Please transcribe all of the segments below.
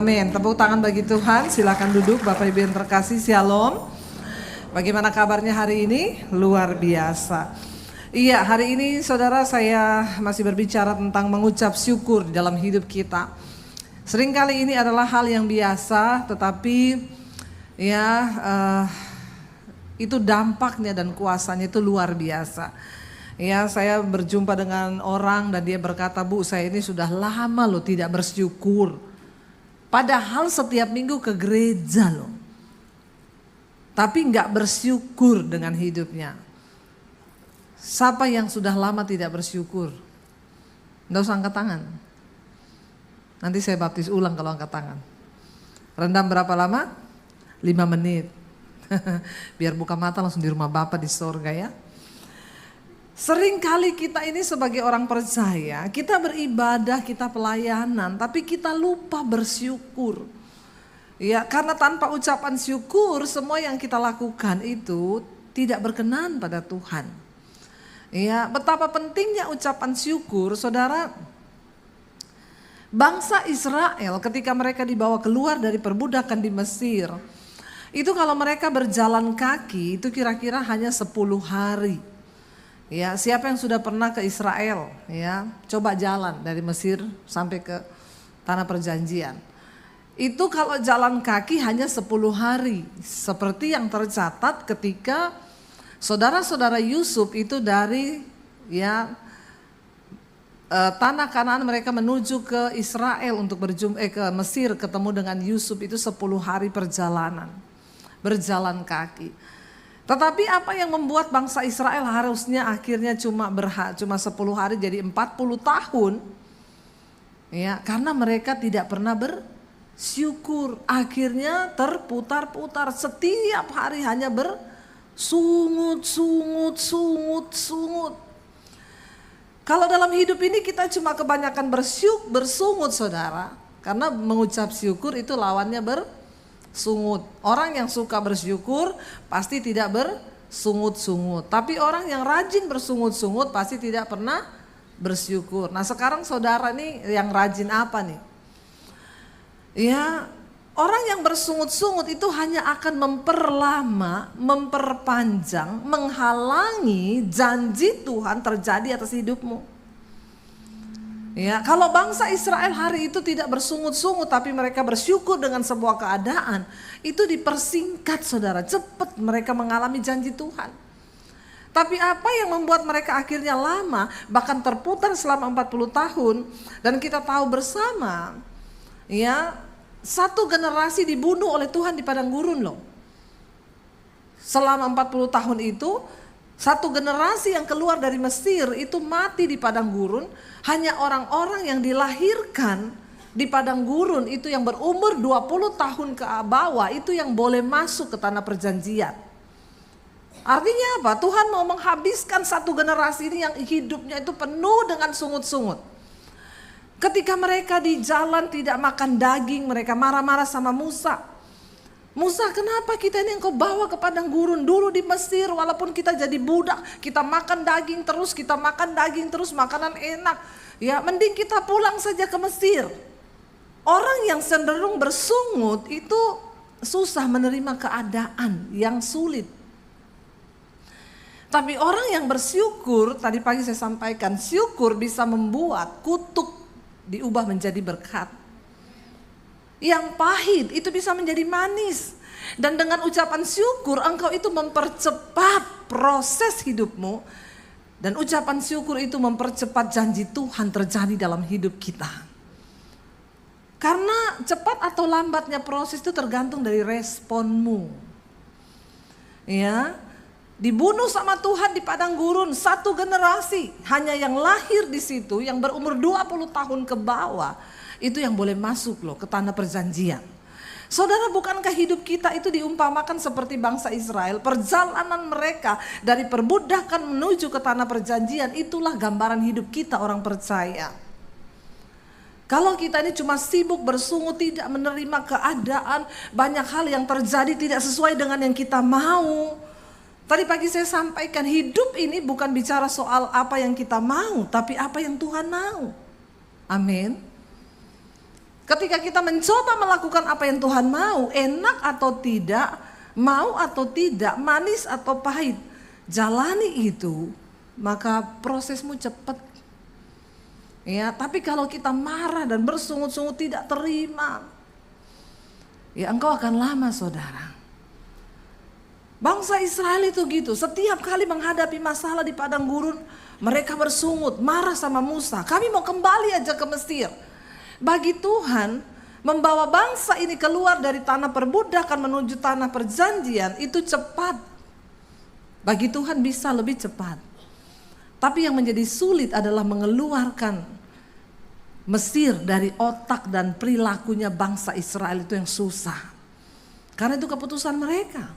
Amin. Tepuk tangan bagi Tuhan. Silakan duduk Bapak Ibu yang terkasih. Shalom. Bagaimana kabarnya hari ini? Luar biasa. Iya, hari ini saudara saya masih berbicara tentang mengucap syukur di dalam hidup kita. Seringkali ini adalah hal yang biasa, tetapi itu dampaknya dan kuasanya itu luar biasa. Ya, saya berjumpa dengan orang dan dia berkata, "Bu, saya ini sudah lama loh tidak bersyukur. Padahal setiap minggu ke gereja loh. Tapi nggak bersyukur dengan hidupnya." Siapa yang sudah lama tidak bersyukur? Nggak usah angkat tangan. Nanti saya baptis ulang kalau angkat tangan. Rendam berapa lama? 5 menit. Biar buka mata langsung di rumah Bapa di sorga ya. Sering kali kita ini sebagai orang percaya, kita beribadah, kita pelayanan, tapi kita lupa bersyukur. Ya, karena tanpa ucapan syukur, semua yang kita lakukan itu tidak berkenan pada Tuhan. Ya, betapa pentingnya ucapan syukur, saudara. Bangsa Israel ketika mereka dibawa keluar dari perbudakan di Mesir, itu kalau mereka berjalan kaki itu kira-kira hanya 10 hari. Ya, siapa yang sudah pernah ke Israel, ya, coba jalan dari Mesir sampai ke tanah perjanjian. Itu kalau jalan kaki hanya 10 hari, seperti yang tercatat ketika saudara-saudara Yusuf itu dari tanah Kanaan mereka menuju ke Israel untuk ke Mesir ketemu dengan Yusuf itu 10 hari perjalanan, berjalan kaki. Tetapi apa yang membuat bangsa Israel harusnya akhirnya cuma 10 hari jadi 40 tahun? Ya, karena mereka tidak pernah bersyukur. Akhirnya terputar-putar setiap hari hanya bersungut. Kalau dalam hidup ini kita cuma kebanyakan bersungut saudara. Karena mengucap syukur itu lawannya bersungut. Orang yang suka bersyukur pasti tidak bersungut-sungut. Tapi orang yang rajin bersungut-sungut pasti tidak pernah bersyukur. Nah, sekarang saudara nih yang rajin apa nih? Ya, orang yang bersungut-sungut itu hanya akan memperlama, memperpanjang, menghalangi janji Tuhan terjadi atas hidupmu. Ya, kalau bangsa Israel hari itu tidak bersungut-sungut tapi mereka bersyukur dengan sebuah keadaan, itu dipersingkat saudara, cepat mereka mengalami janji Tuhan. Tapi apa yang membuat mereka akhirnya lama, bahkan terputar selama 40 tahun, dan kita tahu bersama, ya, satu generasi dibunuh oleh Tuhan di padang gurun loh. Selama 40 tahun itu, satu generasi yang keluar dari Mesir itu mati di padang gurun. Hanya orang-orang yang dilahirkan di padang gurun itu yang berumur 20 tahun ke bawah itu yang boleh masuk ke tanah perjanjian. Artinya apa? Tuhan mau menghabiskan satu generasi ini yang hidupnya itu penuh dengan sungut-sungut. Ketika mereka di jalan tidak makan daging, mereka marah-marah sama Musa. "Musa, kenapa kita ini engkau bawa ke padang gurun? Dulu di Mesir walaupun kita jadi budak, kita makan daging terus, makanan enak. Ya, mending kita pulang saja ke Mesir." Orang yang cenderung bersungut itu susah menerima keadaan yang sulit. Tapi orang yang bersyukur, tadi pagi saya sampaikan, syukur bisa membuat kutuk diubah menjadi berkat. Yang pahit itu bisa menjadi manis. Dan dengan ucapan syukur engkau itu mempercepat proses hidupmu. Dan ucapan syukur itu mempercepat janji Tuhan terjadi dalam hidup kita. Karena cepat atau lambatnya proses itu tergantung dari responmu. Ya, dibunuh sama Tuhan di padang gurun satu generasi. Hanya yang lahir di situ yang berumur 20 tahun ke bawah. Itu yang boleh masuk loh ke tanah perjanjian. Saudara, bukankah hidup kita itu diumpamakan seperti bangsa Israel? Perjalanan mereka dari perbudakan menuju ke tanah perjanjian, itulah gambaran hidup kita orang percaya. Kalau kita ini cuma sibuk bersungut, tidak menerima keadaan, banyak hal yang terjadi tidak sesuai dengan yang kita mau. Tadi pagi saya sampaikan, hidup ini bukan bicara soal apa yang kita mau, tapi apa yang Tuhan mau. Amin. Ketika kita mencoba melakukan apa yang Tuhan mau, enak atau tidak, mau atau tidak, manis atau pahit, jalani itu, maka prosesmu cepat. Ya, tapi kalau kita marah dan bersungut-sungut tidak terima, ya engkau akan lama, saudara. Bangsa Israel itu gitu, setiap kali menghadapi masalah di padang gurun, mereka bersungut, marah sama Musa. Kami mau kembali aja ke Mesir. Bagi Tuhan, membawa bangsa ini keluar dari tanah perbudakan menuju tanah perjanjian itu cepat. Bagi Tuhan bisa lebih cepat. Tapi yang menjadi sulit adalah mengeluarkan Mesir dari otak dan perilakunya bangsa Israel itu yang susah. Karena itu keputusan mereka.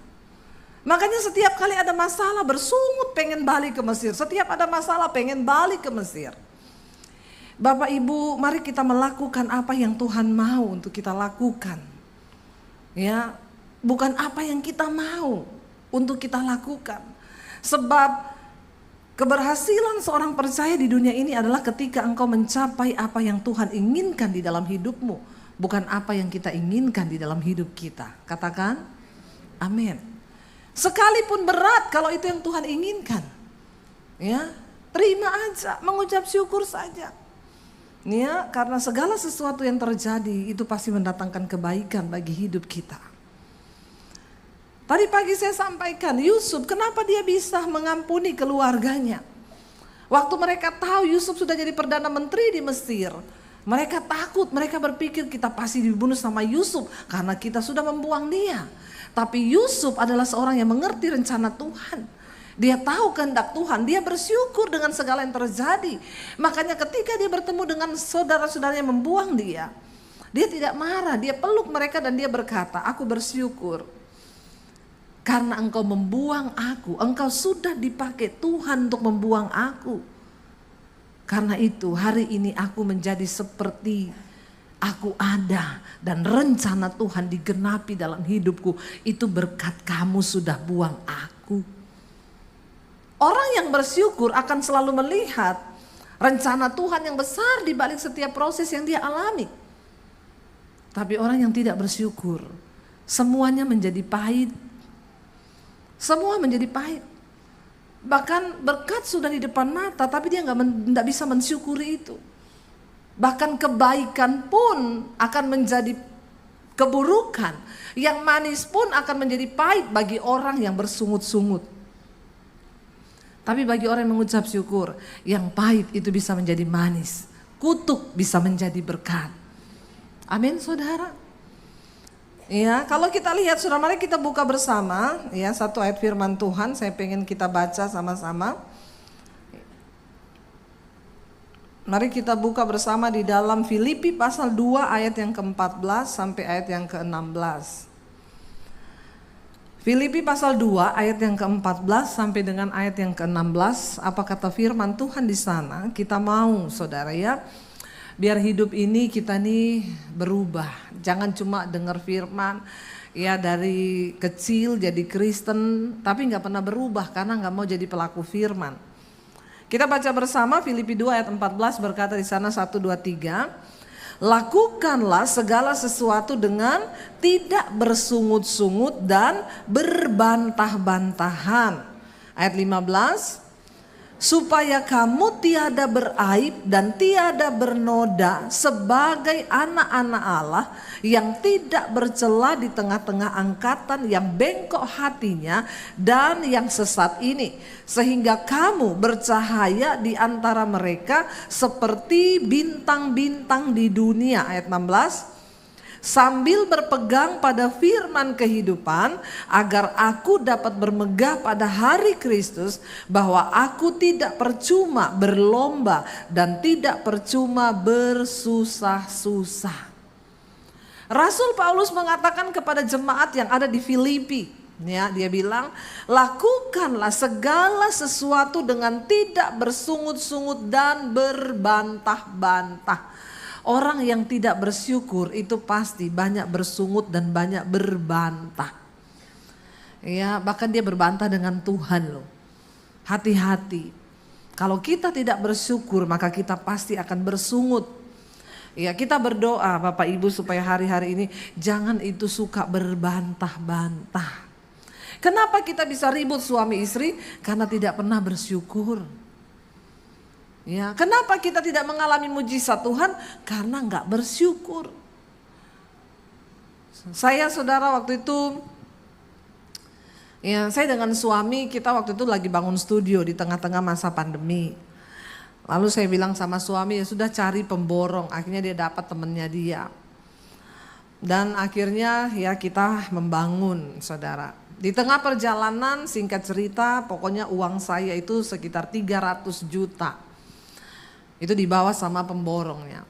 Makanya setiap kali ada masalah bersungut pengen balik ke Mesir. Setiap ada masalah pengen balik ke Mesir. Bapak Ibu, mari kita melakukan apa yang Tuhan mau untuk kita lakukan. Ya, bukan apa yang kita mau untuk kita lakukan. Sebab keberhasilan seorang percaya di dunia ini adalah ketika engkau mencapai apa yang Tuhan inginkan di dalam hidupmu, bukan apa yang kita inginkan di dalam hidup kita. Katakan amin. Sekalipun berat, kalau itu yang Tuhan inginkan, ya terima aja, mengucap syukur saja. Ya, karena segala sesuatu yang terjadi itu pasti mendatangkan kebaikan bagi hidup kita. Tadi pagi saya sampaikan Yusuf, kenapa dia bisa mengampuni keluarganya. Waktu mereka tahu Yusuf sudah jadi Perdana Menteri di Mesir, mereka takut, mereka berpikir kita pasti dibunuh sama Yusuf karena kita sudah membuang dia. Tapi Yusuf adalah seorang yang mengerti rencana Tuhan. Dia tahu kehendak Tuhan, dia bersyukur dengan segala yang terjadi. Makanya ketika dia bertemu dengan saudara-saudaranya yang membuang dia tidak marah, dia peluk mereka dan dia berkata, aku bersyukur. Karena engkau membuang aku, engkau sudah dipakai Tuhan untuk membuang aku. Karena itu hari ini aku menjadi seperti aku ada dan rencana Tuhan digenapi dalam hidupku. Itu berkat kamu sudah buang aku. Orang yang bersyukur akan selalu melihat rencana Tuhan yang besar di balik setiap proses yang dia alami. Tapi orang yang tidak bersyukur, semuanya menjadi pahit. Semua menjadi pahit. Bahkan berkat sudah di depan mata, tapi dia nggak bisa mensyukuri itu. Bahkan kebaikan pun akan menjadi keburukan. Yang manis pun akan menjadi pahit bagi orang yang bersungut-sungut. Tapi bagi orang yang mengucap syukur, yang pahit itu bisa menjadi manis. Kutuk bisa menjadi berkat. Amin, saudara. Ya, kalau kita lihat, saudara, mari kita buka bersama ya satu ayat firman Tuhan. Saya pengen kita baca sama-sama. Mari kita buka bersama di dalam Filipi pasal 2 ayat yang ke-14 sampai ayat yang ke-16. Filipi pasal 2 ayat yang ke-14 sampai dengan ayat yang ke-16. Apa kata firman Tuhan di sana? Kita mau, saudara, ya, biar hidup ini kita nih berubah. Jangan cuma dengar firman ya dari kecil jadi Kristen tapi gak pernah berubah karena gak mau jadi pelaku firman. Kita baca bersama Filipi 2 ayat 14, berkata di sana 1, 2, 3. Lakukanlah segala sesuatu dengan tidak bersungut-sungut dan berbantah-bantahan. Ayat 15. Supaya kamu tiada beraib dan tiada bernoda sebagai anak-anak Allah yang tidak bercela di tengah-tengah angkatan yang bengkok hatinya dan yang sesat ini. Sehingga kamu bercahaya di antara mereka seperti bintang-bintang di dunia. Ayat 16. Sambil berpegang pada firman kehidupan, agar aku dapat bermegah pada hari Kristus, bahwa aku tidak percuma berlomba dan tidak percuma bersusah-susah. Rasul Paulus mengatakan kepada jemaat yang ada di Filipi, ya, dia bilang, lakukanlah segala sesuatu dengan tidak bersungut-sungut dan berbantah-bantah. Orang yang tidak bersyukur itu pasti banyak bersungut dan banyak berbantah. Ya, bahkan dia berbantah dengan Tuhan loh. Hati-hati. Kalau kita tidak bersyukur maka kita pasti akan bersungut. Ya, kita berdoa Bapak Ibu supaya hari-hari ini jangan itu suka berbantah-bantah. Kenapa kita bisa ribut suami istri? Karena tidak pernah bersyukur. Ya, kenapa kita tidak mengalami mujizat Tuhan? Karena nggak bersyukur. Saya saudara waktu itu, ya saya dengan suami kita waktu itu lagi bangun studio di tengah-tengah masa pandemi. Lalu saya bilang sama suami, ya sudah cari pemborong. Akhirnya dia dapat temennya dia. Dan akhirnya ya kita membangun saudara. Di tengah perjalanan singkat cerita pokoknya uang saya itu sekitar 300 juta. Itu dibawa sama pemborongnya.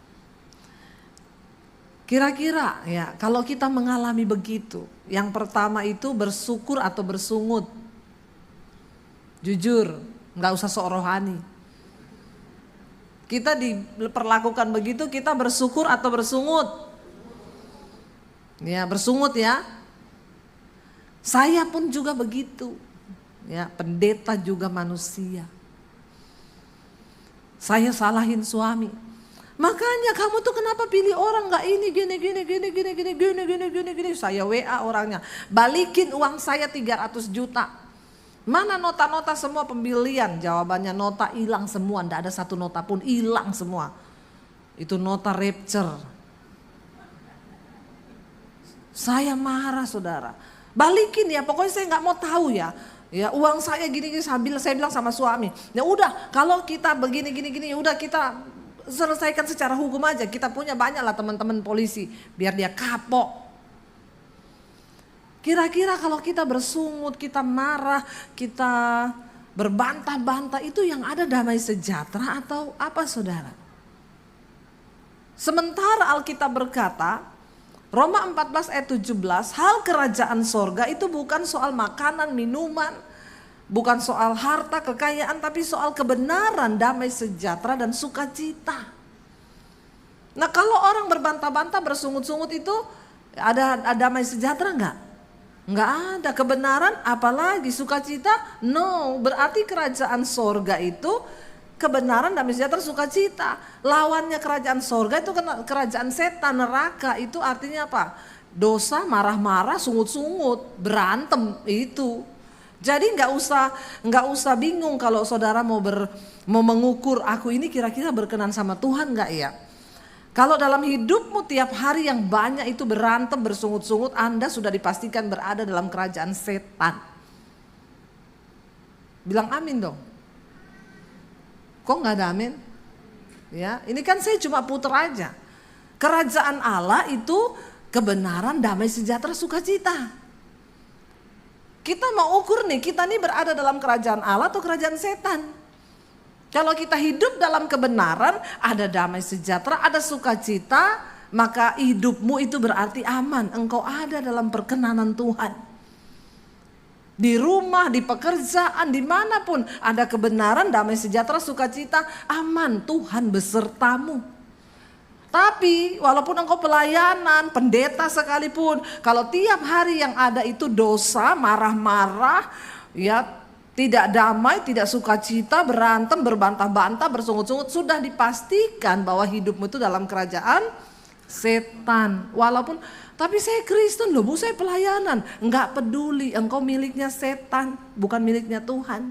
Kira-kira ya kalau kita mengalami begitu. Yang pertama itu bersyukur atau bersungut. Jujur, gak usah sok rohani. Kita diperlakukan begitu, kita bersyukur atau bersungut? Ya, bersungut ya. Saya pun juga begitu. Ya, pendeta juga manusia. Saya salahin suami. Makanya kamu tuh kenapa pilih orang gak ini gini. Saya WA orangnya. Balikin uang saya 300 juta. Mana nota-nota semua pembelian? Jawabannya nota hilang semua. Tidak ada satu nota pun, hilang semua. Itu nota rapture. Saya marah saudara. Balikin ya, pokoknya saya nggak mau tahu ya. Ya uang saya gini sambil saya bilang sama suami. Ya udah kalau kita begini ya udah kita selesaikan secara hukum aja. Kita punya banyak lah teman-teman polisi biar dia kapok. Kira-kira kalau kita bersungut, kita marah, kita berbantah-bantah itu yang ada damai sejahtera atau apa saudara? Sementara Alkitab berkata, Roma 14 ayat 17, hal kerajaan sorga itu bukan soal makanan, minuman, bukan soal harta, kekayaan, tapi soal kebenaran, damai sejahtera dan sukacita. Nah kalau orang berbantah-bantah, bersungut-sungut itu ada damai sejahtera enggak? Enggak ada. Kebenaran apalagi sukacita? No, berarti kerajaan sorga itu kebenaran, damai sejahtera, sukacita. Lawannya kerajaan sorga itu kerajaan setan, neraka. Itu artinya apa? Dosa, marah-marah, sungut-sungut, berantem itu. Jadi nggak usah bingung kalau saudara mau mengukur aku ini kira-kira berkenan sama Tuhan nggak ya? Kalau dalam hidupmu tiap hari yang banyak itu berantem, bersungut-sungut, Anda sudah dipastikan berada dalam kerajaan setan. Bilang amin dong. Kok nggak ada amin? Ya, ini kan saya cuma puter aja. Kerajaan Allah itu kebenaran, damai sejahtera, sukacita. Kita mau ukur nih, kita nih berada dalam kerajaan Allah atau kerajaan setan? Kalau kita hidup dalam kebenaran, ada damai sejahtera, ada sukacita, maka hidupmu itu berarti aman. Engkau ada dalam perkenanan Tuhan. Di rumah, di pekerjaan, dimanapun ada kebenaran, damai sejahtera, sukacita, aman, Tuhan besertamu. Tapi walaupun engkau pelayanan, pendeta sekalipun, kalau tiap hari yang ada itu dosa, marah-marah, ya tidak damai, tidak sukacita, berantem, berbantah-bantah, bersungut-sungut, sudah dipastikan bahwa hidupmu itu dalam kerajaan setan. Walaupun tapi saya Kristen loh Bu, saya pelayanan. Enggak peduli, engkau miliknya setan, bukan miliknya Tuhan.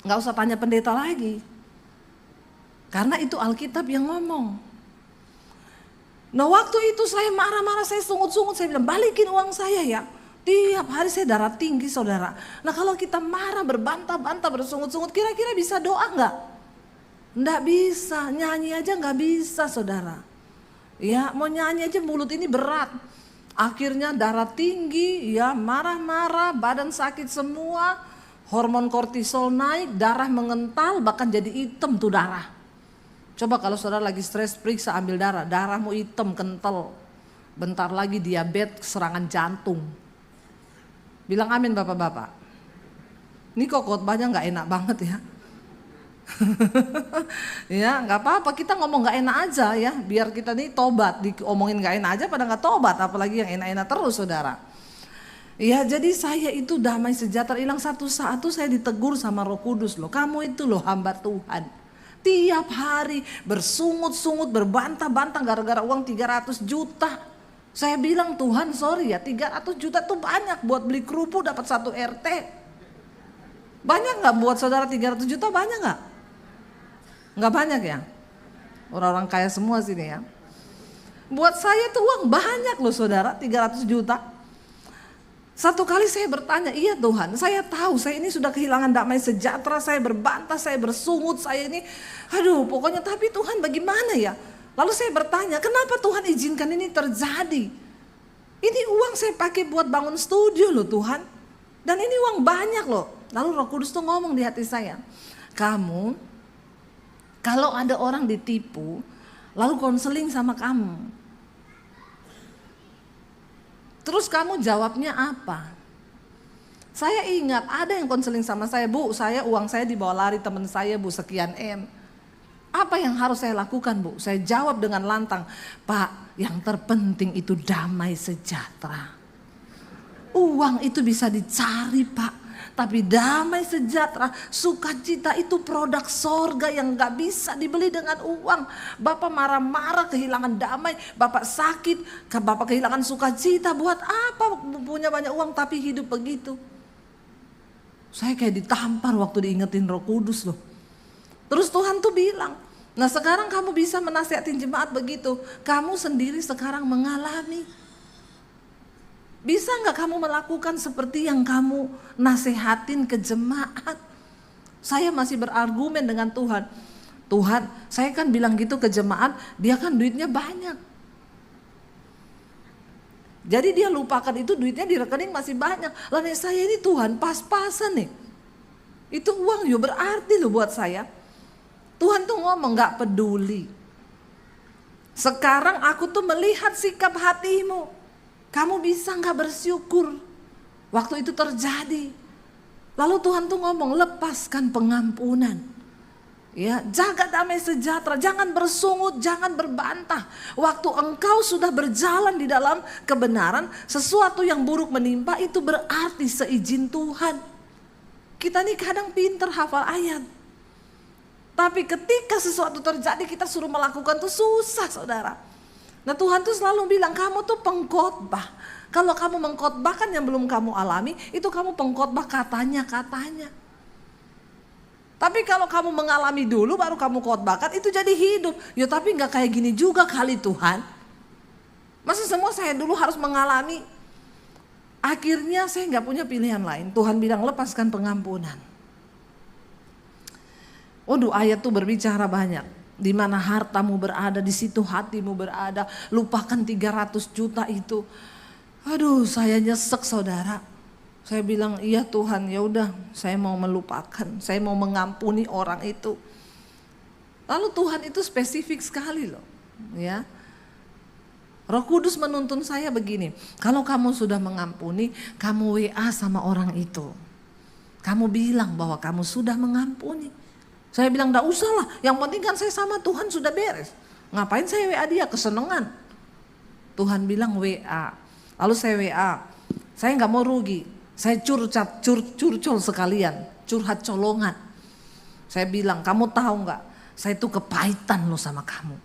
Enggak usah tanya pendeta lagi. Karena itu Alkitab yang ngomong. Nah waktu itu saya marah-marah, saya sungut-sungut, saya bilang balikin uang saya ya. Tiap hari saya darah tinggi saudara. Nah kalau kita marah, berbantah-bantah, bersungut-sungut, kira-kira bisa doa enggak? Enggak bisa, nyanyi aja enggak bisa saudara. Ya mau nyanyi aja mulut ini berat. Akhirnya darah tinggi, ya marah-marah, badan sakit semua. Hormon kortisol naik, darah mengental, bahkan jadi hitam tuh darah. Coba kalau saudara lagi stres periksa ambil darah, darahmu hitam, kental. Bentar lagi diabetes, serangan jantung. Bilang amin bapak-bapak. Ini kok khotbahnya gak enak banget ya. Ya nggak apa-apa, kita ngomong nggak enak aja ya, biar kita nih tobat. Diomongin nggak enak aja pada nggak tobat, apalagi yang enak-enak terus saudara. Ya jadi saya itu damai sejahtera hilang. Satu saat tuh saya ditegur sama Roh Kudus loh, kamu itu loh hamba Tuhan, Tiap hari bersungut-sungut, berbantah-bantah gara-gara uang 300 juta. Saya bilang, Tuhan sorry ya, 300 juta tuh banyak buat beli kerupuk dapat 1 RT. Banyak gak buat saudara 300 juta, banyak gak? Gak banyak ya? Orang-orang kaya semua sini ya. Buat saya tuh uang banyak loh saudara, 300 juta. Satu kali saya bertanya, iya Tuhan, saya tahu saya ini sudah kehilangan damai sejahtera, saya berbantah, saya bersungut, saya ini, aduh pokoknya tapi Tuhan bagaimana ya? Lalu saya bertanya, kenapa Tuhan izinkan ini terjadi? Ini uang saya pakai buat bangun studio loh Tuhan. Dan ini uang banyak loh. Lalu Roh Kudus tuh ngomong di hati saya, kamu kalau ada orang ditipu, lalu konseling sama kamu. Terus kamu jawabnya apa? Saya ingat ada yang konseling sama saya, Bu, uang saya dibawa lari teman saya, Bu, sekian M. Apa yang harus saya lakukan, Bu? Saya jawab dengan lantang, Pak, yang terpenting itu damai sejahtera. Uang itu bisa dicari, Pak. Tapi damai sejahtera, sukacita itu produk sorga yang gak bisa dibeli dengan uang. Bapak marah-marah kehilangan damai, Bapak sakit, Bapak kehilangan sukacita. Buat apa punya banyak uang tapi hidup begitu? Saya kayak ditampar waktu diingetin Roh Kudus loh. Terus Tuhan tuh bilang, nah sekarang kamu bisa menasihatin jemaat begitu. Kamu sendiri sekarang mengalami. Bisa gak kamu melakukan seperti yang kamu nasehatin ke jemaat? Saya masih berargumen dengan Tuhan. Tuhan, saya kan bilang gitu ke jemaat, dia kan duitnya banyak. Jadi dia lupakan itu duitnya di rekening masih banyak. Lalu saya ini Tuhan pas-pasan nih. Itu uang ya berarti loh buat saya. Tuhan tuh ngomong gak peduli. Sekarang aku tuh melihat sikap hatimu. Kamu bisa gak bersyukur waktu itu terjadi. Lalu Tuhan tuh ngomong lepaskan pengampunan. Ya, jaga damai sejahtera, jangan bersungut, jangan berbantah. Waktu engkau sudah berjalan di dalam kebenaran, sesuatu yang buruk menimpa itu berarti seizin Tuhan. Kita nih kadang pinter hafal ayat. Tapi ketika sesuatu terjadi kita suruh melakukan tuh susah saudara. Nah Tuhan tuh selalu bilang kamu tuh pengkhotbah. Kalau kamu mengkhotbahkan yang belum kamu alami, itu kamu pengkhotbah katanya-katanya. Tapi kalau kamu mengalami dulu baru kamu khotbahkan, itu jadi hidup. Ya tapi gak kayak gini juga kali Tuhan. Masa semua saya dulu harus mengalami. Akhirnya saya gak punya pilihan lain. Tuhan bilang lepaskan pengampunan. Waduh ayat tuh berbicara banyak. Di mana hartamu berada, di situ hatimu berada. Lupakan 300 juta itu. Aduh, saya nyesek saudara. Saya bilang, iya Tuhan, ya udah, saya mau melupakan, saya mau mengampuni orang itu. Lalu Tuhan itu spesifik sekali loh, ya. Roh Kudus menuntun saya begini, kalau kamu sudah mengampuni, kamu WA sama orang itu. Kamu bilang bahwa kamu sudah mengampuni. Saya bilang enggak usah lah, yang penting kan saya sama Tuhan sudah beres. Ngapain saya WA dia, kesenangan. Tuhan bilang WA, lalu saya WA, saya enggak mau rugi. Saya curcol sekalian, curhat colongan. Saya bilang, kamu tahu enggak, saya tuh kepahitan loh sama kamu.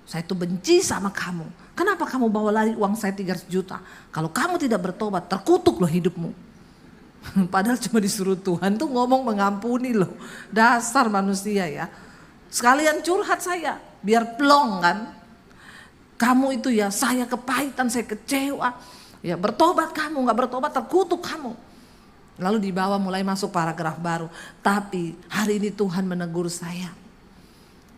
Saya tuh benci sama kamu. Kenapa kamu bawa lari uang saya 300 juta? Kalau kamu tidak bertobat, terkutuk loh hidupmu. Padahal cuma disuruh Tuhan tuh ngomong mengampuni loh. Dasar manusia ya. Sekalian curhat saya, biar plong kan. Kamu itu ya, saya kepahitan, saya kecewa. Ya bertobat kamu, gak bertobat terkutuk kamu. Lalu dibawa mulai masuk paragraf baru. Tapi hari ini Tuhan menegur saya.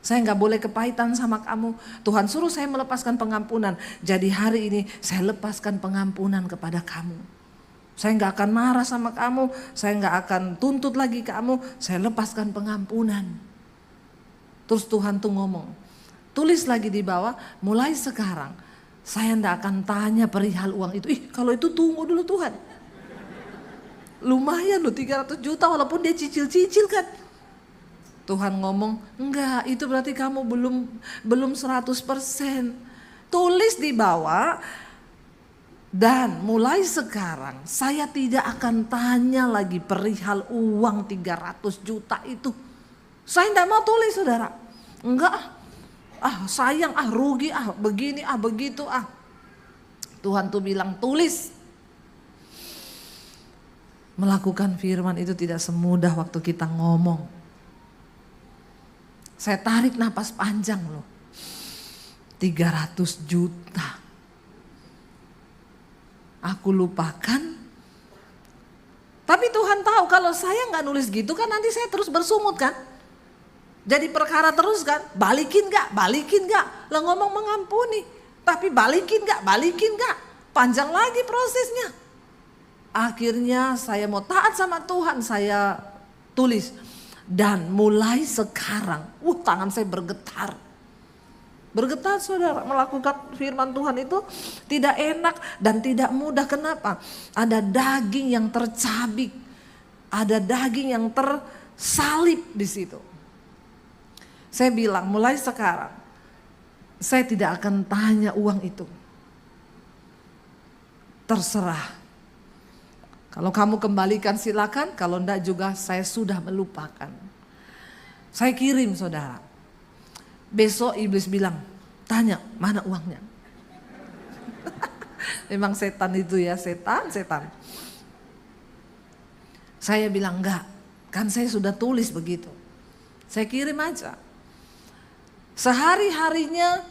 Saya gak boleh kepahitan sama kamu. Tuhan suruh saya melepaskan pengampunan. Jadi hari ini saya lepaskan pengampunan kepada kamu. Saya gak akan marah sama kamu. Saya gak akan tuntut lagi kamu. Saya lepaskan pengampunan. Terus Tuhan tuh ngomong. Tulis lagi di bawah, mulai sekarang saya gak akan tanya perihal uang itu. Kalau itu tunggu dulu Tuhan. Lumayan loh 300 juta walaupun dia cicil-cicil kan. Tuhan ngomong, enggak itu berarti kamu belum 100%. Tulis di bawah, dan mulai sekarang saya tidak akan tanya lagi perihal uang 300 juta itu. Saya tidak mau tulis saudara. Enggak, sayang, rugi, begini, begitu, Tuhan tuh bilang tulis. Melakukan firman itu tidak semudah waktu kita ngomong. Saya tarik napas panjang loh. 300 juta. Aku lupakan. Tapi Tuhan tahu kalau saya nggak nulis gitu kan nanti saya terus bersumut kan. Jadi perkara terus kan. Balikin gak? Lah ngomong mengampuni. Tapi balikin gak? Panjang lagi prosesnya. Akhirnya saya mau taat sama Tuhan, saya tulis. Dan mulai sekarang, tangan saya bergetar. Bergetar saudara, melakukan firman Tuhan itu tidak enak dan tidak mudah. Kenapa? Ada daging yang tercabik. Ada daging yang tersalib di situ. Saya bilang mulai sekarang, saya tidak akan tanya uang itu. Terserah. Kalau kamu kembalikan silakan, kalau enggak juga saya sudah melupakan. Saya kirim saudara. Besok iblis bilang, tanya mana uangnya. Memang setan itu ya, setan. Saya bilang enggak, kan saya sudah tulis begitu. Saya kirim aja. Sehari-harinya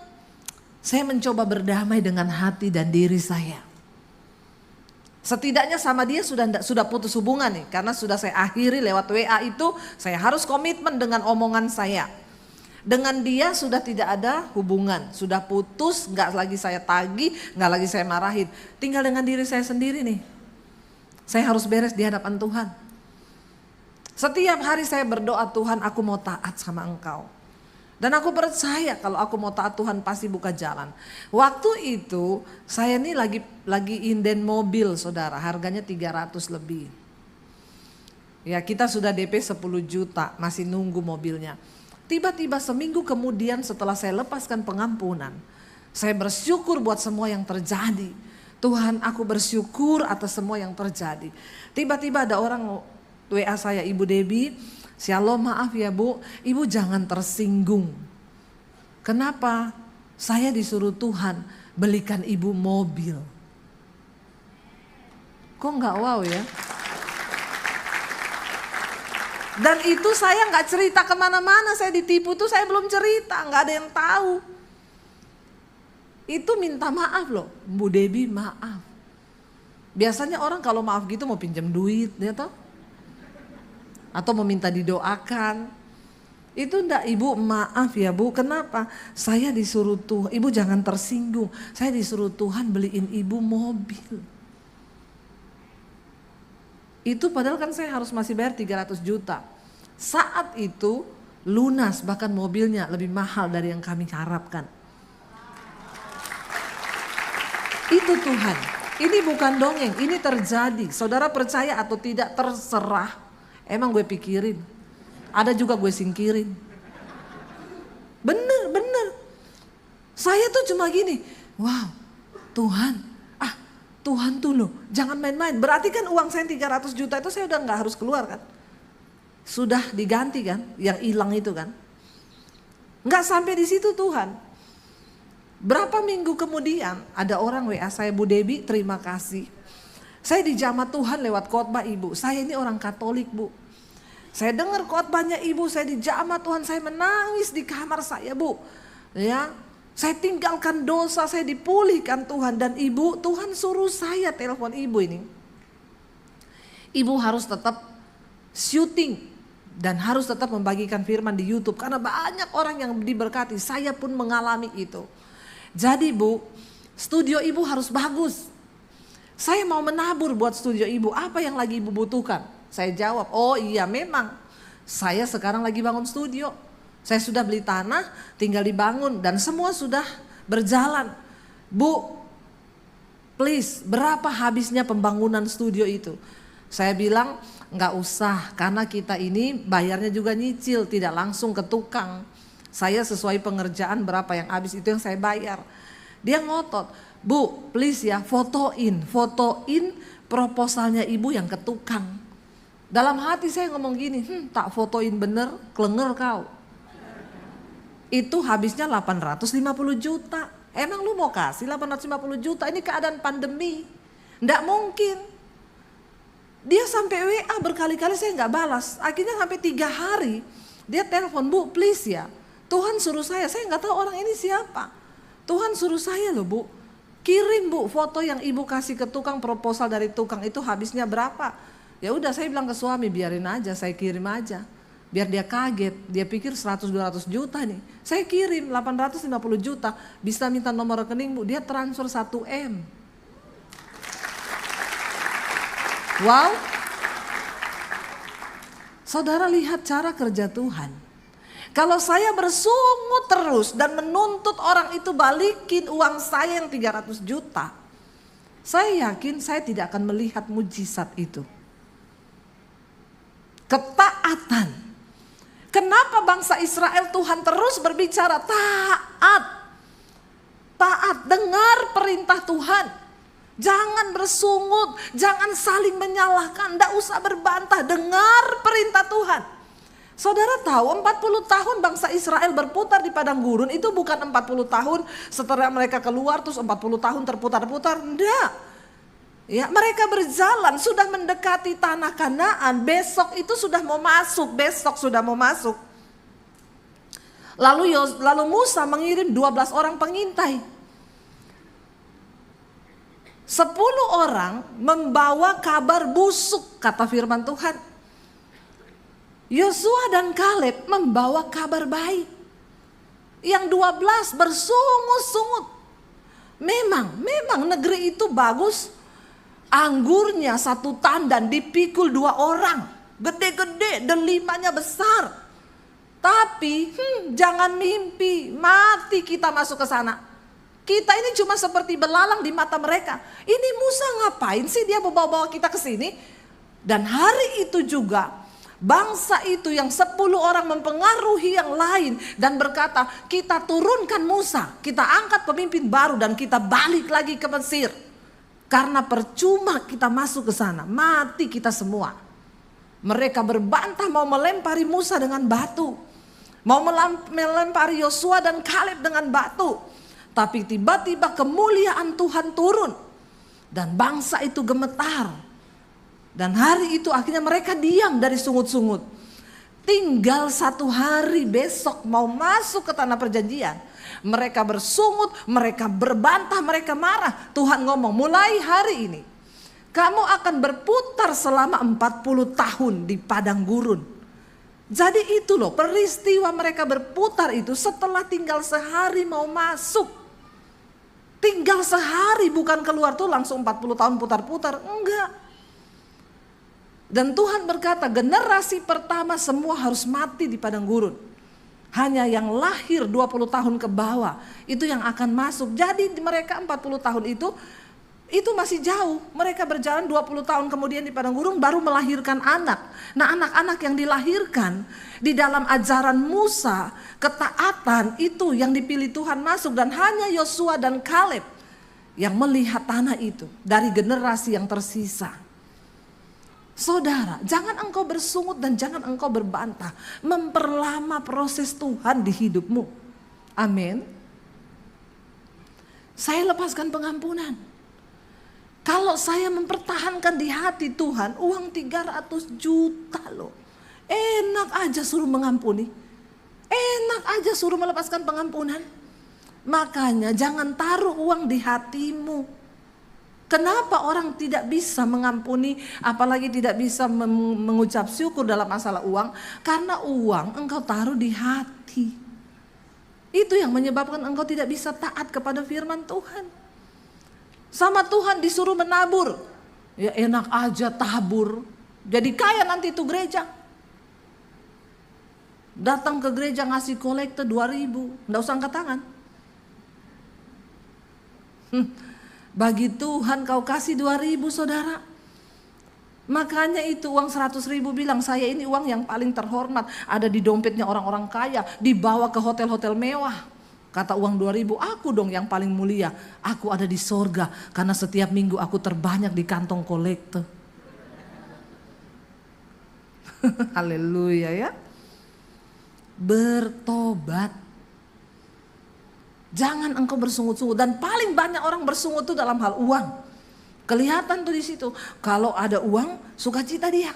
saya mencoba berdamai dengan hati dan diri saya. Setidaknya sama dia sudah putus hubungan nih. Karena sudah saya akhiri lewat WA itu. Saya harus komitmen dengan omongan saya. Dengan dia sudah tidak ada hubungan. Sudah putus, gak lagi saya tagih, gak lagi saya marahin. Tinggal dengan diri saya sendiri nih. Saya harus beres di hadapan Tuhan. Setiap hari saya berdoa, Tuhan aku mau taat sama Engkau. Dan aku percaya kalau aku mau taat Tuhan pasti buka jalan. Waktu itu saya nih lagi inden mobil saudara, harganya 300 lebih. Ya kita sudah DP 10 juta, masih nunggu mobilnya. Tiba-tiba seminggu kemudian setelah saya lepaskan pengampunan, saya bersyukur buat semua yang terjadi. Tuhan aku bersyukur atas semua yang terjadi. Tiba-tiba ada orang WA saya, Ibu Debbie, Shalom, maaf ya Bu, Ibu jangan tersinggung. Kenapa? Saya disuruh Tuhan belikan Ibu mobil. Kok nggak wow ya? Dan itu saya nggak cerita kemana-mana, saya ditipu tuh saya belum cerita, nggak ada yang tahu. Itu minta maaf loh, Bu Debbie maaf. Biasanya orang kalau maaf gitu mau pinjam duit, ya toh? Atau meminta didoakan. Itu enggak, Ibu maaf ya Bu, kenapa? Saya disuruh Tuhan, Ibu jangan tersinggung. Saya disuruh Tuhan beliin Ibu mobil. Itu padahal kan saya harus masih bayar 300 juta. Saat itu lunas, bahkan mobilnya lebih mahal dari yang kami harapkan. Itu Tuhan, ini bukan dongeng, ini terjadi. Saudara percaya atau tidak terserah. Emang gue pikirin, ada juga gue singkirin. Bener. Saya tuh cuma gini, wow Tuhan tuh loh, jangan main-main. Berarti kan uang saya 300 juta itu saya udah gak harus keluar kan. Sudah diganti kan, yang hilang itu kan. Gak sampai di situ Tuhan. Berapa minggu kemudian ada orang WA saya, Bu Debbie terima kasih. Saya dijamah Tuhan lewat khotbah Ibu. Saya ini orang Katolik Bu. Saya dengar khotbahnya Ibu, saya dijamah Tuhan, saya menangis di kamar saya Bu. Ya, saya tinggalkan dosa, saya dipulihkan Tuhan. Dan Ibu, Tuhan suruh saya telepon Ibu ini. Ibu harus tetap syuting dan harus tetap membagikan firman di YouTube. Karena banyak orang yang diberkati, saya pun mengalami itu. Jadi Bu, studio Ibu harus bagus. Saya mau menabur buat studio Ibu, apa yang lagi Ibu butuhkan? Saya jawab, oh iya memang saya sekarang lagi bangun studio. Saya sudah beli tanah, tinggal dibangun dan semua sudah berjalan. Bu, please berapa habisnya pembangunan studio itu? Saya bilang nggak usah karena kita ini bayarnya juga nyicil, tidak langsung ke tukang. Saya sesuai pengerjaan berapa yang habis itu yang saya bayar. Dia ngotot, Bu please ya fotoin proposalnya Ibu yang ke tukang. Dalam hati saya ngomong gini, tak fotoin bener, klenger kau. Itu habisnya 850 juta. Emang lu mau kasih 850 juta? Ini keadaan pandemi. Nggak mungkin. Dia sampai WA berkali-kali saya nggak balas. Akhirnya sampai 3 hari dia telepon, Bu please ya. Tuhan suruh saya nggak tahu orang ini siapa. Tuhan suruh saya loh Bu. Kirim Bu foto yang ibu kasih ke tukang, proposal dari tukang itu habisnya berapa. Ya udah saya bilang ke suami, biarin aja, saya kirim aja. Biar dia kaget, dia pikir 100-200 juta nih. Saya kirim 850 juta, bisa minta nomor rekening Bu, dia transfer 1M. Wow. Saudara lihat cara kerja Tuhan. Kalau saya bersungut terus dan menuntut orang itu balikin uang saya yang 300 juta. Saya yakin saya tidak akan melihat mujizat itu. Ketaatan. Kenapa bangsa Israel Tuhan terus berbicara taat. Taat, dengar perintah Tuhan. Jangan bersungut, jangan saling menyalahkan, tidak usah berbantah, dengar perintah Tuhan. Saudara tahu 40 tahun bangsa Israel berputar di padang gurun itu bukan 40 tahun setelah mereka keluar terus 40 tahun terputar-putar, enggak. Ya, mereka berjalan sudah mendekati tanah Kanaan, besok itu sudah mau masuk, Lalu Musa mengirim 12 orang pengintai. 10 orang membawa kabar busuk, kata firman Tuhan. Yosua dan Kaleb membawa kabar baik. Yang 12 bersungut-sungut. Memang negeri itu bagus. Anggurnya 1 tandan dipikul 2 orang. Gede-gede, delimanya besar. Tapi jangan mimpi, mati kita masuk ke sana. Kita ini cuma seperti belalang di mata mereka. Ini Musa ngapain sih dia bawa-bawa kita ke sini? Dan hari itu juga bangsa itu yang 10 orang mempengaruhi yang lain dan berkata, kita turunkan Musa, kita angkat pemimpin baru dan kita balik lagi ke Mesir. Karena percuma kita masuk ke sana, mati kita semua. Mereka berbantah mau melempari Musa dengan batu. Mau melempari Yosua dan Kaleb dengan batu. Tapi tiba-tiba kemuliaan Tuhan turun. Dan bangsa itu gemetar. Dan hari itu akhirnya mereka diam dari sungut-sungut. Tinggal 1 hari besok mau masuk ke tanah perjanjian. Mereka bersungut, mereka berbantah, mereka marah. Tuhan ngomong, mulai hari ini kamu akan berputar selama 40 tahun di padang gurun. Jadi itu loh peristiwa mereka berputar itu setelah tinggal sehari mau masuk. Tinggal sehari, bukan keluar tuh langsung 40 tahun putar-putar, enggak. Dan Tuhan berkata generasi pertama semua harus mati di padang gurun. Hanya yang lahir 20 tahun ke bawah itu yang akan masuk. Jadi mereka 40 tahun itu masih jauh. Mereka berjalan 20 tahun kemudian di padang gurun baru melahirkan anak. Nah, anak-anak yang dilahirkan di dalam ajaran Musa, ketaatan itu yang dipilih Tuhan masuk. Dan hanya Yosua dan Kaleb yang melihat tanah itu dari generasi yang tersisa. Saudara, jangan engkau bersungut dan jangan engkau berbantah. Memperlama proses Tuhan di hidupmu. Amin. Saya lepaskan pengampunan. Kalau saya mempertahankan di hati Tuhan, uang 300 juta loh. Enak aja suruh mengampuni. Enak aja suruh melepaskan pengampunan. Makanya jangan taruh uang di hatimu. Kenapa orang tidak bisa mengampuni, apalagi tidak bisa mengucap syukur dalam masalah uang? Karena uang engkau taruh di hati. Itu yang menyebabkan engkau tidak bisa taat kepada firman Tuhan. Sama Tuhan disuruh menabur. Ya enak aja tabur. Jadi kaya nanti itu gereja. Datang ke gereja ngasih kolekte 2.000. Nggak usah angkat tangan. Bagi Tuhan kau kasih 2.000 saudara. Makanya itu uang 100.000 bilang saya ini uang yang paling terhormat. Ada di dompetnya orang-orang kaya. Dibawa ke hotel-hotel mewah. Kata uang 2.000, aku dong yang paling mulia. Aku ada di sorga karena setiap minggu aku terbanyak di kantong kolekte. Haleluya ya. Bertobat. Jangan engkau bersungut-sungut, dan paling banyak orang bersungut itu dalam hal uang. Kelihatan tuh di situ. Kalau ada uang, sukacita dia.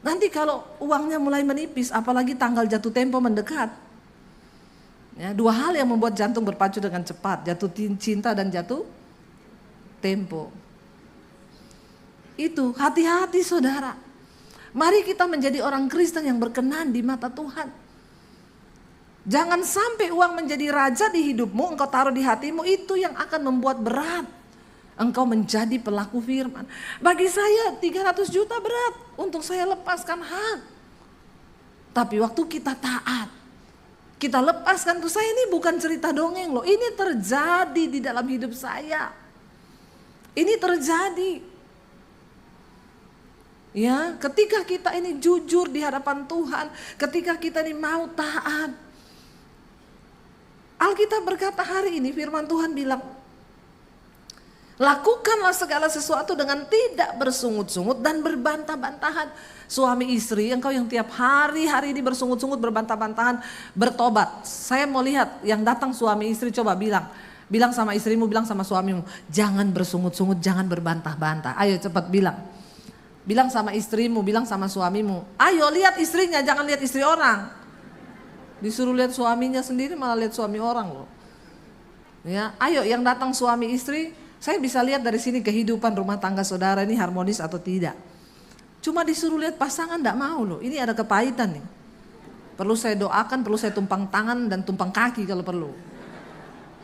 Nanti kalau uangnya mulai menipis, apalagi tanggal jatuh tempo mendekat. Ya, dua hal yang membuat jantung berpacu dengan cepat, jatuh cinta dan jatuh tempo. Itu hati-hati saudara. Mari kita menjadi orang Kristen yang berkenan di mata Tuhan. Jangan sampai uang menjadi raja di hidupmu, engkau taruh di hatimu, itu yang akan membuat berat engkau menjadi pelaku firman. Bagi saya 300 juta berat untuk saya lepaskan hak. Tapi waktu kita taat, kita lepaskan tuh, saya ini bukan cerita dongeng loh, ini terjadi di dalam hidup saya. Ini terjadi. Ya, ketika kita ini jujur di hadapan Tuhan, ketika kita ini mau taat. Alkitab berkata hari ini, firman Tuhan bilang, lakukanlah segala sesuatu dengan tidak bersungut-sungut dan berbantah-bantahan. Suami istri, engkau yang tiap hari-hari ini bersungut-sungut, berbantah-bantahan, bertobat. Saya mau lihat yang datang suami istri, coba bilang sama istrimu, bilang sama suamimu, jangan bersungut-sungut, jangan berbantah-bantah. Ayo cepat bilang sama istrimu, bilang sama suamimu, ayo lihat istrinya, jangan lihat istri orang. Disuruh lihat suaminya sendiri malah lihat suami orang loh. Ya, ayo yang datang suami istri, saya bisa lihat dari sini kehidupan rumah tangga saudara ini harmonis atau tidak. Cuma disuruh lihat pasangan enggak mau loh. Ini ada kepahitan nih. Perlu saya doakan, perlu saya tumpang tangan dan tumpang kaki kalau perlu.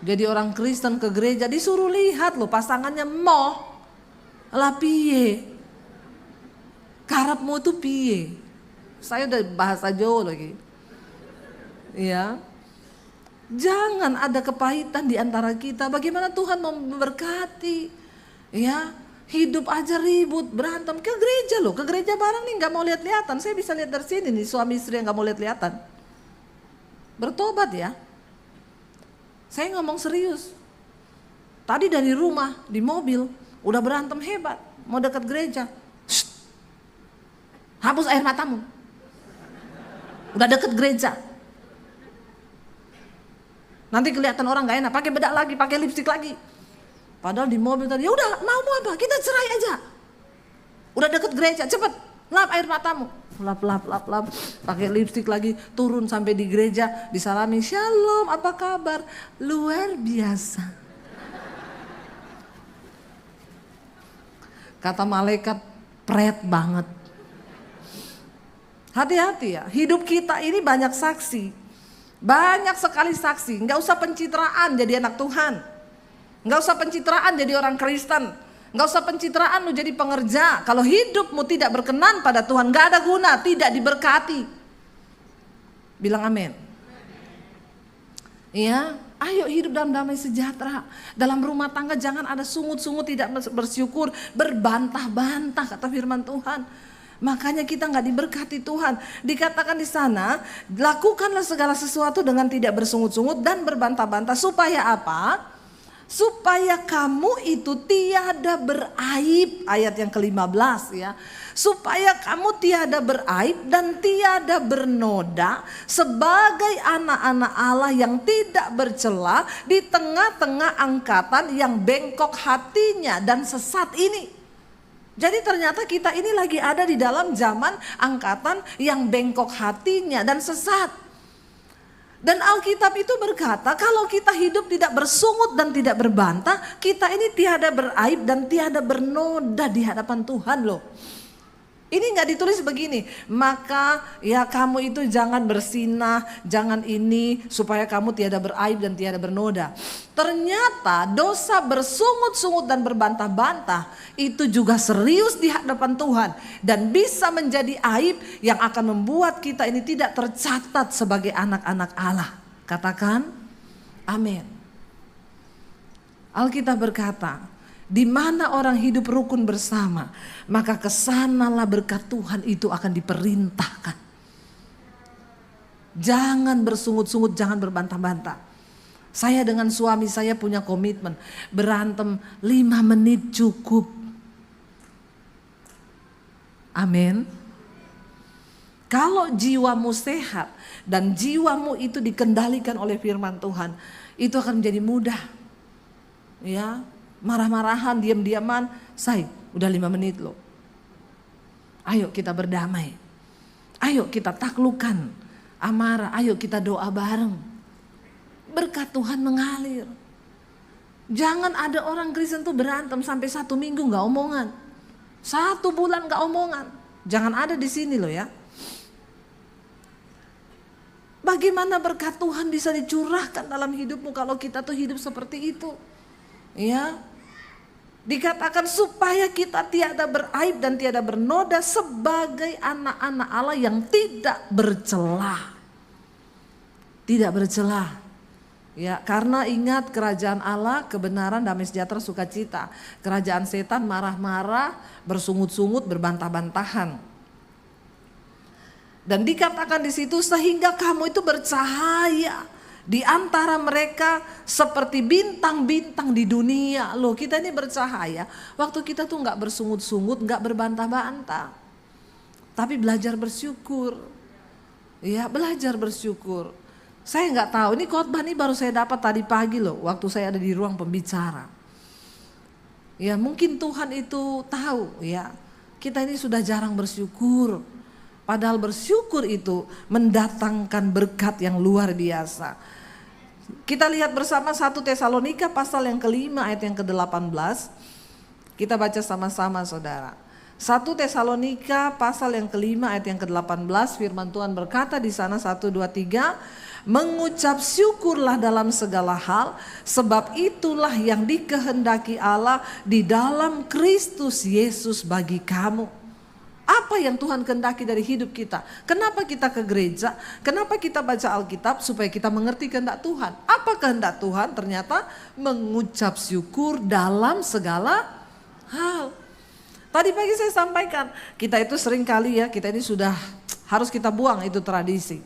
Jadi orang Kristen ke gereja disuruh lihat loh pasangannya moh. Lah piye? Karepmu itu piye? Saya udah bahasa Jawa lagi. Ya, jangan ada kepahitan di antara kita. Bagaimana Tuhan memberkati? Ya, hidup aja ribut, berantem ke gereja loh, ke gereja bareng nih nggak mau lihat-lihatan. Saya bisa lihat dari sini nih suami istri yang nggak mau lihat-lihatan. Bertobat ya. Saya ngomong serius. Tadi dari rumah di mobil udah berantem hebat, mau dekat gereja. Shh. Hapus air matamu. Udah deket gereja. Nanti kelihatan orang gak enak, pakai bedak lagi, pakai lipstik lagi. Padahal di mobil tadi, ya udah mau apa, kita cerai aja. Udah deket gereja, cepet lap air matamu. Lap, pakai lipstik lagi, turun sampai di gereja, disalami, shalom, apa kabar? Luar biasa. Kata malaikat, pret banget. Hati-hati ya, hidup kita ini banyak saksi. Banyak sekali saksi, nggak usah pencitraan jadi anak Tuhan. Nggak usah pencitraan jadi orang Kristen. Nggak usah pencitraan lu jadi pengerja. Kalau hidupmu tidak berkenan pada Tuhan, nggak ada guna, tidak diberkati. Bilang amin. Iya, ayo hidup dalam damai sejahtera. Dalam rumah tangga jangan ada sungut-sungut, tidak bersyukur, berbantah-bantah kata firman Tuhan. Makanya kita nggak diberkati Tuhan. Dikatakan di sana, lakukanlah segala sesuatu dengan tidak bersungut-sungut dan berbantah-bantah. Supaya apa? Supaya kamu itu tiada beraib. Ayat yang ke-15 ya. Supaya kamu tiada beraib dan tiada bernoda sebagai anak-anak Allah yang tidak bercela di tengah-tengah angkatan yang bengkok hatinya dan sesat ini. Jadi ternyata kita ini lagi ada di dalam zaman angkatan yang bengkok hatinya dan sesat. Dan Alkitab itu berkata kalau kita hidup tidak bersungut dan tidak berbantah, kita ini tiada beraib dan tiada bernoda di hadapan Tuhan loh. Ini nggak ditulis begini, maka ya kamu itu jangan bersinah, jangan ini supaya kamu tiada beraib dan tiada bernoda. Ternyata dosa bersungut-sungut dan berbantah-bantah itu juga serius di hadapan Tuhan dan bisa menjadi aib yang akan membuat kita ini tidak tercatat sebagai anak-anak Allah. Katakan amin. Alkitab berkata, di mana orang hidup rukun bersama, maka kesanalah berkat Tuhan itu akan diperintahkan. Jangan bersungut-sungut, jangan berbantah-bantah. Saya dengan suami saya punya komitmen, berantem 5 menit cukup. Amin. Kalau jiwamu sehat dan jiwamu itu dikendalikan oleh firman Tuhan, itu akan menjadi mudah. Ya, marah-marahan, diam-diaman, udah 5 menit loh. Ayo kita berdamai. Ayo kita taklukkan amarah, ayo kita doa bareng. Berkat Tuhan mengalir. Jangan ada orang Kristen tuh berantem sampai 1 minggu gak omongan. 1 bulan gak omongan. Jangan ada di sini loh ya. Bagaimana berkat Tuhan bisa dicurahkan dalam hidupmu kalau kita tuh hidup seperti itu? Ya. Dikatakan supaya kita tiada beraib dan tiada bernoda sebagai anak-anak Allah yang tidak bercelah. Tidak bercelah. Ya, karena ingat kerajaan Allah kebenaran, damai sejahtera, sukacita. Kerajaan setan marah-marah, bersungut-sungut, berbantah-bantahan. Dan dikatakan di situ sehingga kamu itu bercahaya di antara mereka seperti bintang-bintang di dunia. Loh, kita ini bercahaya waktu kita tuh nggak bersungut-sungut, nggak berbantah-bantah, tapi belajar bersyukur. Ya, belajar bersyukur. Saya nggak tahu, ini khotbah ini baru saya dapat tadi pagi loh, waktu saya ada di ruang pembicara. Ya, mungkin Tuhan itu tahu ya, kita ini sudah jarang bersyukur. Padahal bersyukur itu mendatangkan berkat yang luar biasa. Kita lihat bersama 1 Tesalonika pasal yang kelima ayat yang ke-18. Kita baca sama-sama saudara. 1 Tesalonika pasal yang kelima ayat yang ke-18, firman Tuhan berkata di sana 1, 2, 3. Mengucap syukurlah dalam segala hal, sebab itulah yang dikehendaki Allah di dalam Kristus Yesus bagi kamu. Apa yang Tuhan kehendaki dari hidup kita? Kenapa kita ke gereja? Kenapa kita baca Alkitab? Supaya kita mengerti kehendak Tuhan. Apa kehendak Tuhan? Ternyata mengucap syukur dalam segala hal. Tadi pagi saya sampaikan, kita itu sering kali ya, kita ini sudah harus kita buang itu tradisi.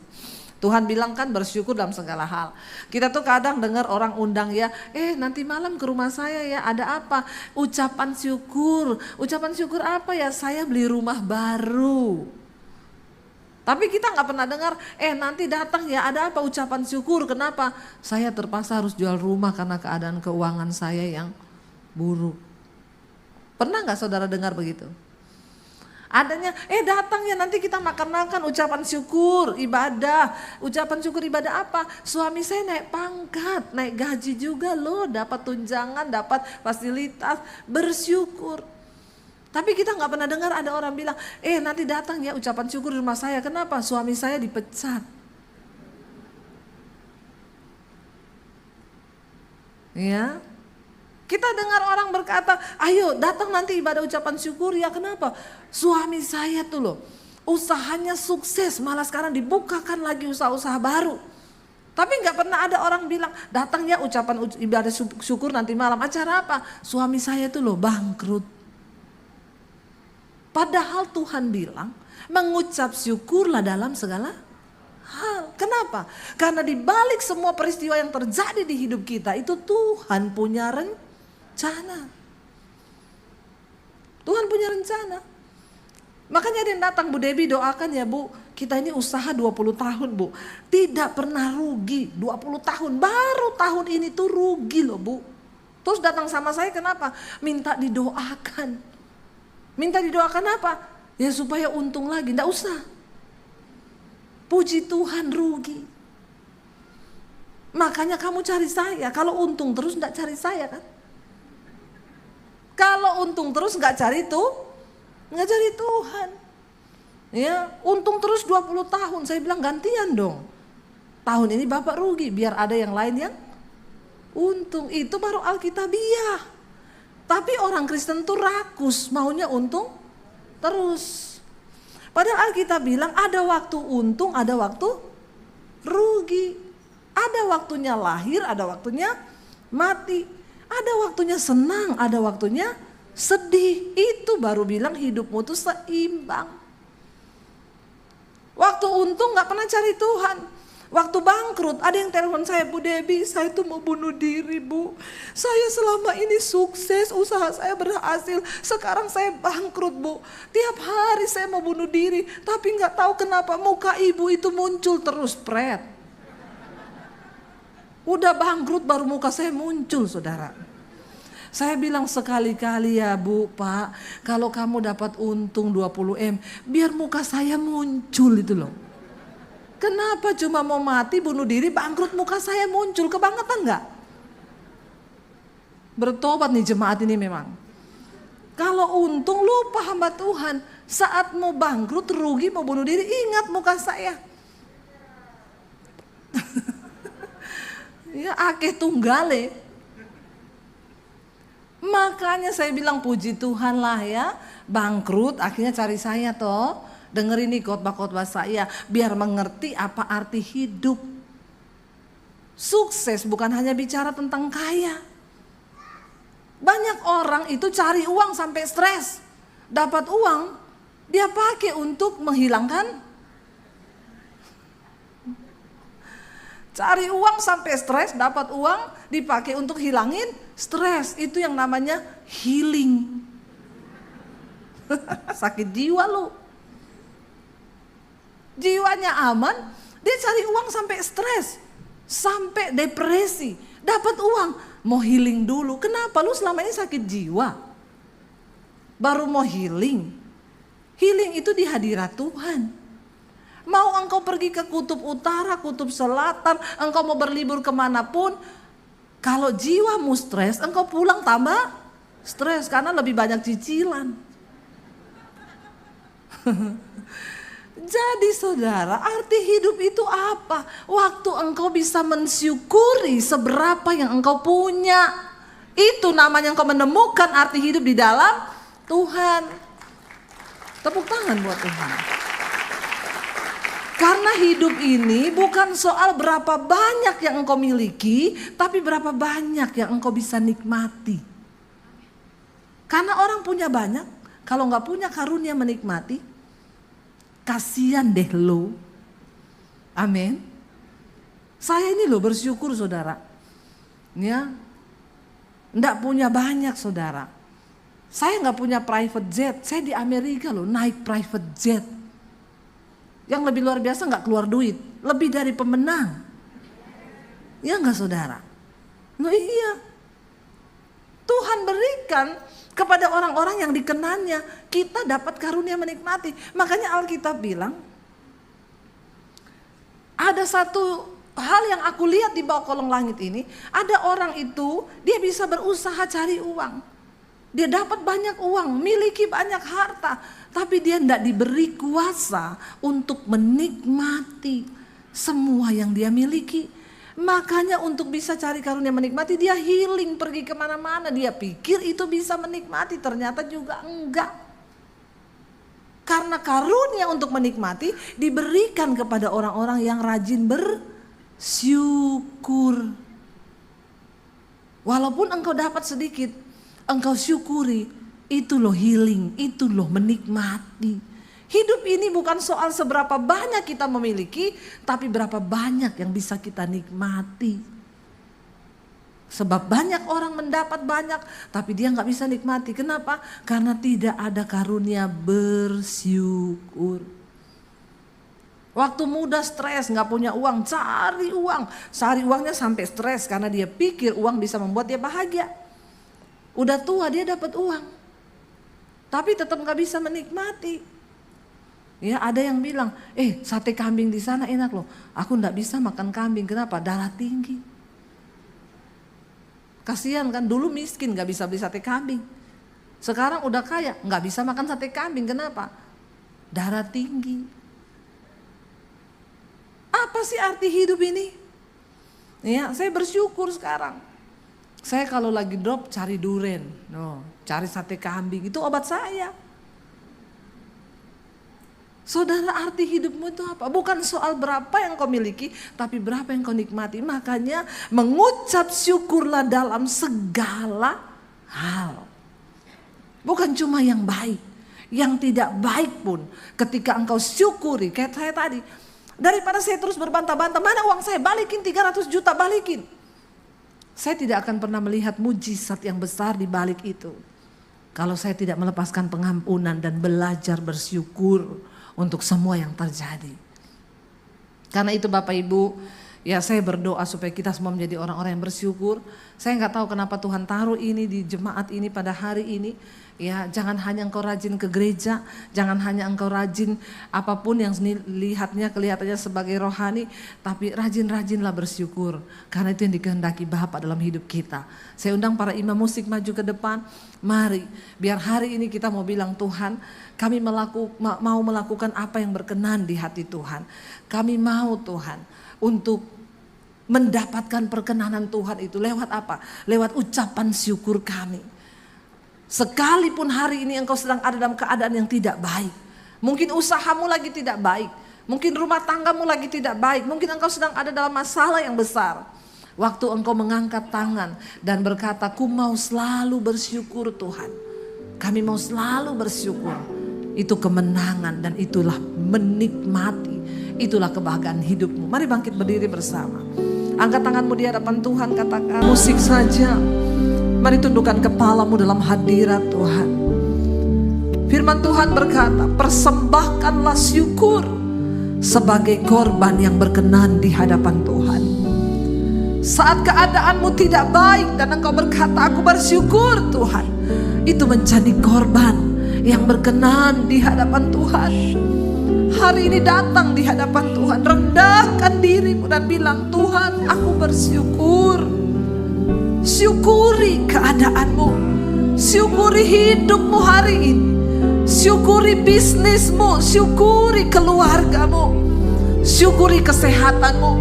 Tuhan bilang kan bersyukur dalam segala hal. Kita tuh kadang dengar orang undang ya, nanti malam ke rumah saya ya, ada apa? Ucapan syukur. Ucapan syukur apa ya? Saya beli rumah baru. Tapi kita gak pernah dengar, nanti datang ya, ada apa? Ucapan syukur. Kenapa? Saya terpaksa harus jual rumah karena keadaan keuangan saya yang buruk. Pernah gak saudara dengar begitu? Adanya, datang ya nanti kita makan-makan, ucapan syukur, ibadah. Ucapan syukur ibadah apa? Suami saya naik pangkat, naik gaji juga loh, dapat tunjangan, dapat fasilitas, bersyukur. Tapi kita gak pernah dengar ada orang bilang, nanti datang ya ucapan syukur di rumah saya. Kenapa? Suami saya dipecat. Ya. Kita dengar orang berkata, ayo datang nanti ibadah ucapan syukur. Ya kenapa? Suami saya tuh loh, usahanya sukses, malah sekarang dibukakan lagi usaha-usaha baru. Tapi gak pernah ada orang bilang, datang ya ucapan ibadah syukur nanti malam. Acara apa? Suami saya tuh loh bangkrut. Padahal Tuhan bilang, mengucap syukurlah dalam segala hal. Kenapa? Karena di balik semua peristiwa yang terjadi di hidup kita, itu Tuhan punya rencana. Tuhan punya rencana. Makanya ada yang datang, Bu Debbie doakan ya Bu, kita ini usaha 20 tahun Bu, tidak pernah rugi. 20 tahun, baru tahun ini tuh rugi loh Bu. Terus datang sama saya kenapa? Minta didoakan. Minta didoakan apa? Ya supaya untung lagi, enggak usah. Puji Tuhan rugi. Makanya kamu cari saya, kalau untung terus enggak cari saya kan? Kalau untung terus nggak cari Tuhan. Ya, untung terus 20 tahun. Saya bilang gantian dong. Tahun ini Bapak rugi, biar ada yang lain yang untung. Itu baru Alkitabiah. Tapi orang Kristen tuh rakus, maunya untung terus. Padahal Alkitab bilang ada waktu untung, ada waktu rugi. Ada waktunya lahir, ada waktunya mati. Ada waktunya senang, ada waktunya sedih. Itu baru bilang hidupmu tuh seimbang. Waktu untung gak pernah cari Tuhan. Waktu bangkrut, ada yang telepon saya, Bu Debbie, saya tuh mau bunuh diri, Bu. Saya selama ini sukses, usaha saya berhasil. Sekarang saya bangkrut, Bu. Tiap hari saya mau bunuh diri, tapi nggak tahu kenapa muka ibu itu muncul terus, Pret. Udah bangkrut baru muka saya muncul, saudara. Saya bilang sekali-kali ya Bu, Pak, kalau kamu dapat untung 20 M, biar muka saya muncul itu loh. Kenapa cuma mau mati, bunuh diri, bangkrut muka saya muncul, kebangetan nggak? Bertobat nih jemaat ini memang. Kalau untung lupa hamba Tuhan, saat mau bangkrut, rugi, mau bunuh diri, ingat muka saya. Ya akeh tunggale. Makanya saya bilang puji Tuhan lah ya, bangkrut akhirnya cari saya toh. Dengerin nih khotbah-khotbah saya biar mengerti apa arti hidup. Sukses bukan hanya bicara tentang kaya. Banyak orang itu cari uang sampai stres. Dapat uang, dia pakai untuk menghilangkan. Cari uang sampai stres, dapat uang dipakai untuk hilangin stres. Itu yang namanya healing. Sakit jiwa lu. Jiwanya aman, dia cari uang sampai stres, sampai depresi, dapat uang, mau healing dulu. Kenapa lu selama ini sakit jiwa? Baru mau healing. Healing itu di hadirat Tuhan. Mau engkau pergi ke kutub utara, kutub selatan, engkau mau berlibur kemanapun, kalau jiwamu stres, engkau pulang tambah stres karena lebih banyak cicilan. Jadi saudara, arti hidup itu apa? Waktu engkau bisa mensyukuri seberapa yang engkau punya. Itu namanya engkau menemukan arti hidup di dalam Tuhan. Tepuk tangan buat Tuhan. Karena hidup ini bukan soal berapa banyak yang engkau miliki, tapi berapa banyak yang engkau bisa nikmati. Karena orang punya banyak, kalau nggak punya karunia menikmati, kasihan deh lo. Amin. Saya ini loh bersyukur saudara. Ya, enggak punya banyak saudara. Saya nggak punya private jet. Saya di Amerika loh naik private jet. Yang lebih luar biasa nggak keluar duit. Lebih dari pemenang. Ya nggak saudara? No iya. Tuhan berikan kepada orang-orang yang dikenannya, kita dapat karunia menikmati. Makanya Alkitab bilang, ada satu hal yang aku lihat di bawah kolong langit ini, ada orang itu, dia bisa berusaha cari uang. Dia dapat banyak uang, miliki banyak harta, tapi dia tidak diberi kuasa untuk menikmati semua yang dia miliki. Makanya untuk bisa cari karunia menikmati, dia healing, pergi kemana-mana. Dia pikir itu bisa menikmati, ternyata juga enggak. Karena karunia untuk menikmati diberikan kepada orang-orang yang rajin bersyukur. Walaupun engkau dapat sedikit, engkau syukuri, itu loh healing, itu loh menikmati. Hidup ini bukan soal seberapa banyak kita memiliki, tapi berapa banyak yang bisa kita nikmati. Sebab banyak orang mendapat banyak, tapi dia nggak bisa nikmati. Kenapa? Karena tidak ada karunia bersyukur. Waktu muda stres, nggak punya uang, cari uang. Cari uangnya sampai stres karena dia pikir uang bisa membuat dia bahagia. Udah tua dia dapat uang, tapi tetap nggak bisa menikmati. Ya ada yang bilang, sate kambing di sana enak loh. Aku nggak bisa makan kambing, kenapa? Darah tinggi. Kasihan kan, dulu miskin nggak bisa beli sate kambing. Sekarang udah kaya, nggak bisa makan sate kambing, kenapa? Darah tinggi. Apa sih arti hidup ini? Ya, saya bersyukur sekarang. Saya kalau lagi drop cari duren, cari sate kambing, itu obat saya. Saudara, arti hidupmu itu apa? Bukan soal berapa yang kau miliki, tapi berapa yang kau nikmati. Makanya mengucap syukurlah dalam segala hal. Bukan cuma yang baik, yang tidak baik pun ketika engkau syukuri. Kayak saya tadi, Daripada saya terus berbantah-bantah, mana uang saya, balikin 300 juta, balikin. Saya tidak akan pernah melihat mujizat yang besar di balik itu kalau saya tidak melepaskan pengampunan dan belajar bersyukur untuk semua yang terjadi. Karena itu Bapak Ibu, ya saya berdoa supaya kita semua menjadi orang-orang yang bersyukur. Saya nggak tahu kenapa Tuhan taruh ini di jemaat ini pada hari ini. Ya, jangan hanya engkau rajin ke gereja, jangan hanya engkau rajin apapun yang kelihatannya sebagai rohani, tapi rajin-rajinlah bersyukur, karena itu yang dikehendaki Bapa dalam hidup kita. Saya undang para imam musik maju ke depan, mari biar hari ini kita mau bilang, Tuhan, kami mau melakukan apa yang berkenan di hati Tuhan. Kami mau Tuhan untuk mendapatkan perkenanan Tuhan itu lewat apa? Lewat ucapan syukur kami. Sekalipun hari ini engkau sedang ada dalam keadaan yang tidak baik. Mungkin usahamu lagi tidak baik. Mungkin rumah tanggamu lagi tidak baik. Mungkin engkau sedang ada dalam masalah yang besar. Waktu engkau mengangkat tangan dan berkata, ku mau selalu bersyukur Tuhan. Kami mau selalu bersyukur. Itu kemenangan dan itulah menikmati. Itulah kebahagiaan hidupmu. Mari bangkit berdiri bersama. Angkat tanganmu di hadapan Tuhan, katakan musik saja. Mari tundukkan kepalamu dalam hadirat Tuhan. Firman Tuhan berkata, persembahkanlah syukur sebagai korban yang berkenan di hadapan Tuhan. Saat keadaanmu tidak baik dan engkau berkata, aku bersyukur Tuhan, itu menjadi korban yang berkenan di hadapan Tuhan. Hari ini datang di hadapan Tuhan, rendahkan dirimu dan bilang, Tuhan, aku bersyukur. Syukuri keadaanmu, syukuri hidupmu hari ini, syukuri bisnismu, syukuri keluargamu, syukuri kesehatanmu.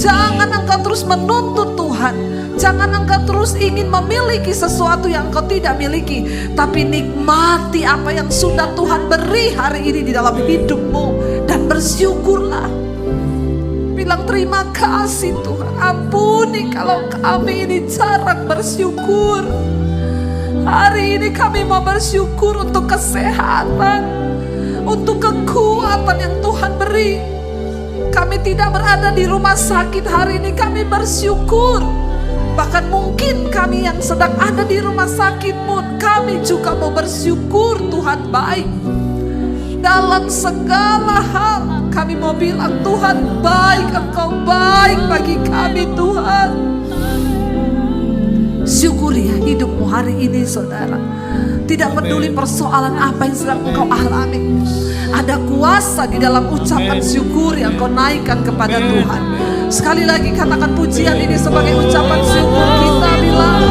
Jangan engkau terus menuntut Tuhan, jangan engkau terus ingin memiliki sesuatu yang engkau tidak miliki, tapi nikmati apa yang sudah Tuhan beri hari ini di dalam hidupmu dan bersyukurlah. Bilang terima kasih Tuhan, ampuni kalau kami ini jarang bersyukur. Hari ini kami mau bersyukur untuk kesehatan, untuk kekuatan yang Tuhan beri. Kami tidak berada di rumah sakit hari ini, kami bersyukur. Bahkan mungkin kami yang sedang ada di rumah sakit pun, kami juga mau bersyukur Tuhan baik. Dalam segala hal kami mau bilang, Tuhan baik, Engkau baik bagi kami Tuhan. Syukuri hidupmu hari ini saudara. Tidak peduli persoalan apa yang sedang engkau alami, ada kuasa di dalam ucapan syukur yang kau naikkan kepada Tuhan. Sekali lagi katakan pujian ini sebagai ucapan syukur kita, bilang